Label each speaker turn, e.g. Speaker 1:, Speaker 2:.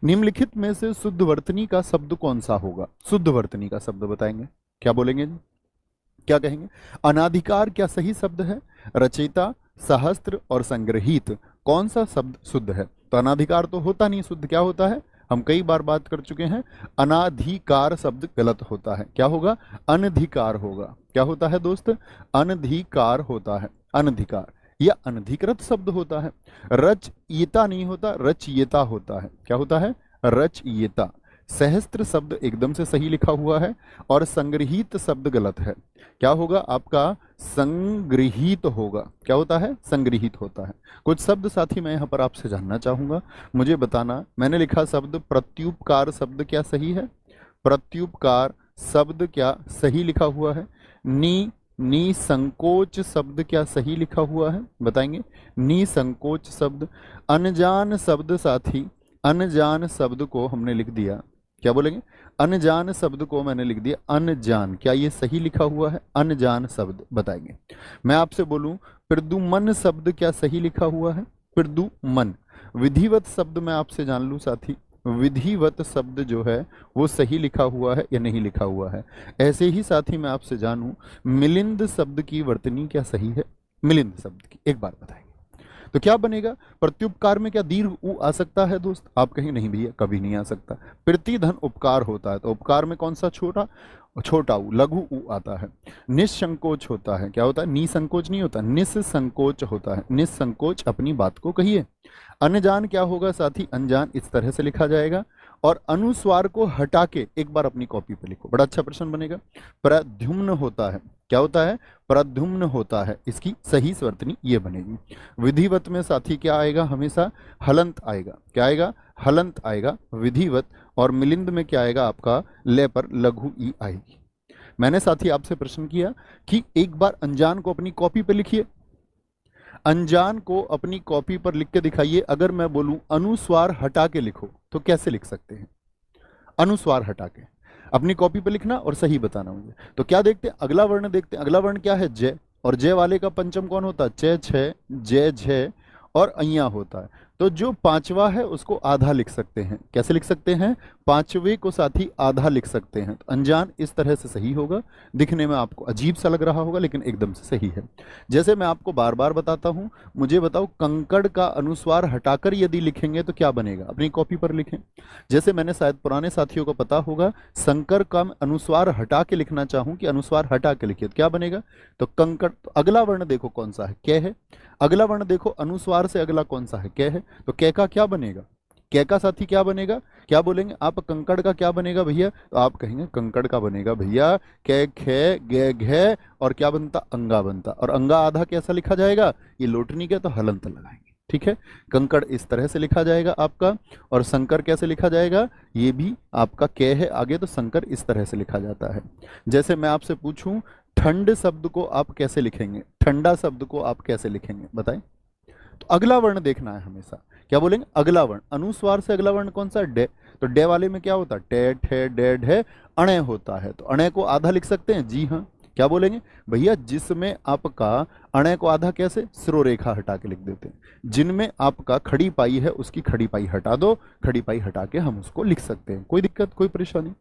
Speaker 1: निम्नलिखित में से शुद्ध वर्तनी का शब्द कौन सा होगा? शुद्ध वर्तनी का शब्द बताएंगे, क्या बोलेंगे जी? क्या कहेंगे? अनाधिकार क्या सही शब्द है? रचयिता, सहस्त्र और संग्रहित, कौन सा शब्द शुद्ध है? तो अनाधिकार तो होता नहीं, शुद्ध क्या होता है? हम कई बार बात कर चुके हैं, अनाधिकार शब्द गलत होता है। क्या होगा? अनधिकार होगा। क्या होता है दोस्त? अनधिकार होता है, अनधिकार। यह अनधिकृत शब्द होता है। रचयिता नहीं होता, रचयिता होता है। क्या होता है? रचयिता। सहस्त्र शब्द एकदम से सही लिखा हुआ है और संग्रहित शब्द गलत है। क्या होगा आपका? संग्रहित होगा। क्या होता है? संग्रहित होता है। कुछ शब्द साथी मैं यहाँ पर आपसे जानना चाहूंगा, मुझे बताना। मैंने लिखा शब्द प्रत्युपकार शब्द क्या सही है? प्रत्युपकार शब्द क्या सही लिखा हुआ है? निसंकोच शब्द क्या सही लिखा हुआ है? बताएंगे। निसंकोच शब्द। अनजान शब्द साथी, अनजान शब्द को हमने लिख दिया, क्या बोलेंगे? अनजान शब्द को मैंने लिख दिया अनजान, क्या ये सही लिखा हुआ है? अनजान शब्द बताएंगे। मैं आपसे बोलूं प्रद्युमन शब्द क्या सही लिखा हुआ है? प्रद्युमन। विधिवत शब्द मैं आपसे जान लूं साथी, विधिवत शब्द जो है वो सही लिखा हुआ है या नहीं लिखा हुआ है? ऐसे ही साथी मैं आपसे जानूं मिलिंद शब्द की वर्तनी क्या सही है? मिलिंद शब्द की एक बार बताएंगे तो क्या बनेगा? प्रत्युपकार में क्या दीर्घ उ आ सकता है दोस्त? आप कहें नहीं भैया कभी नहीं आ सकता। प्रतिधन उपकार होता है तो उपकार में कौन सा छोटा? छोटा उ, लघु उ आता है। निसंकोच होता है, क्या होता है? निसंकोच नहीं होता, निसंकोच होता है। निसंकोच अपनी बात को कहिए। अनजान क्या होगा साथी? अनजान इस तरह से लिखा जाएगा। और अनुस्वार को हटा के एक बार अपनी कॉपी पे लिखो, बड़ा अच्छा प्रश्न बनेगा। प्रद्युम्न होता है, क्या होता है? प्रद्युम्न होता है। इसकी सही स्वर्तनी ये बनेगी। विधिवत में साथी क्या आएगा? हमेशा हलंत आएगा। क्या आएगा? हलंत आएगा विधिवत। और मिलिंद में क्या आएगा आपका? ले पर लघु ई आएगी। मैंने साथी आपसे प्रश्न किया कि एक बार अनजान को अपनी कॉपी पे लिखिए। अनजान को अपनी कॉपी पर लिख के दिखाइए। अगर मैं बोलूं अनुस्वार हटा के लिखो तो कैसे लिख सकते हैं? अनुस्वार हटा के अपनी कॉपी पे लिखना और सही बताना मुझे। तो क्या देखते हैं? अगला वर्ण देखते हैं। अगला वर्ण क्या है? जय। और जय वाले का पंचम कौन होता है? च, छ, जय, झय और अय्या होता है। तो जो पांचवा है उसको आधा लिख सकते हैं। कैसे लिख सकते हैं? पांचवे को साथी आधा लिख सकते हैं। तो अनजान इस तरह से सही होगा। दिखने में आपको अजीब सा लग रहा होगा लेकिन एकदम से सही है। जैसे मैं आपको बार बार बताता हूं, मुझे बताओ कंकड़ का अनुस्वार हटाकर यदि लिखेंगे तो क्या बनेगा? अपनी कॉपी पर लिखें। जैसे मैंने शायद पुराने साथियों को पता होगा, शंकर का अनुस्वार हटा के लिखना चाहूं कि अनुस्वार हटा के लिखिए तो क्या बनेगा? तो कंकड़। तो अगला वर्ण देखो कौन सा है? कै है। अगला वर्ण देखो अनुस्वार से अगला कौन सा है? कै है। तो कै का क्या बनेगा? कै का साथी क्या बनेगा? क्या बोलेंगे आप? कंकड़ का क्या बनेगा भैया? तो आप कहेंगे कंकड़ का बनेगा भैया कै, खे, गे, घे और क्या बनता? अंगा बनता। और अंगा आधा कैसा लिखा जाएगा? ये लोटनी के तो हलंत लगाएंगे। ठीक है। कंकड़ इस तरह से लिखा जाएगा आपका। और शंकर कैसे लिखा जाएगा? ये भी आपका कै है आगे, तो शंकर इस तरह से लिखा जाता है। जैसे मैं आपसे पूछूं ठंड शब्द को आप कैसे लिखेंगे? ठंडा शब्द को आप कैसे लिखेंगे बताएं? तो अगला वर्ण देखना है हमेशा। क्या बोलेंगे? अगला वर्ण। अनुस्वार से अगला वर्ण कौन सा? डे। तो डे वाले में क्या होता है? टे, ठे, डे, ढे, अणे होता है। तो अणे को आधा लिख सकते हैं? जी हाँ। क्या बोलेंगे भैया? जिसमें आपका अणे को आधा कैसे? सिरो रेखा हटा के लिख देते हैं। जिनमें आपका खड़ी पाई है उसकी खड़ी पाई हटा दो, खड़ी पाई हटा के हम उसको लिख सकते हैं। कोई दिक्कत, कोई परेशानी?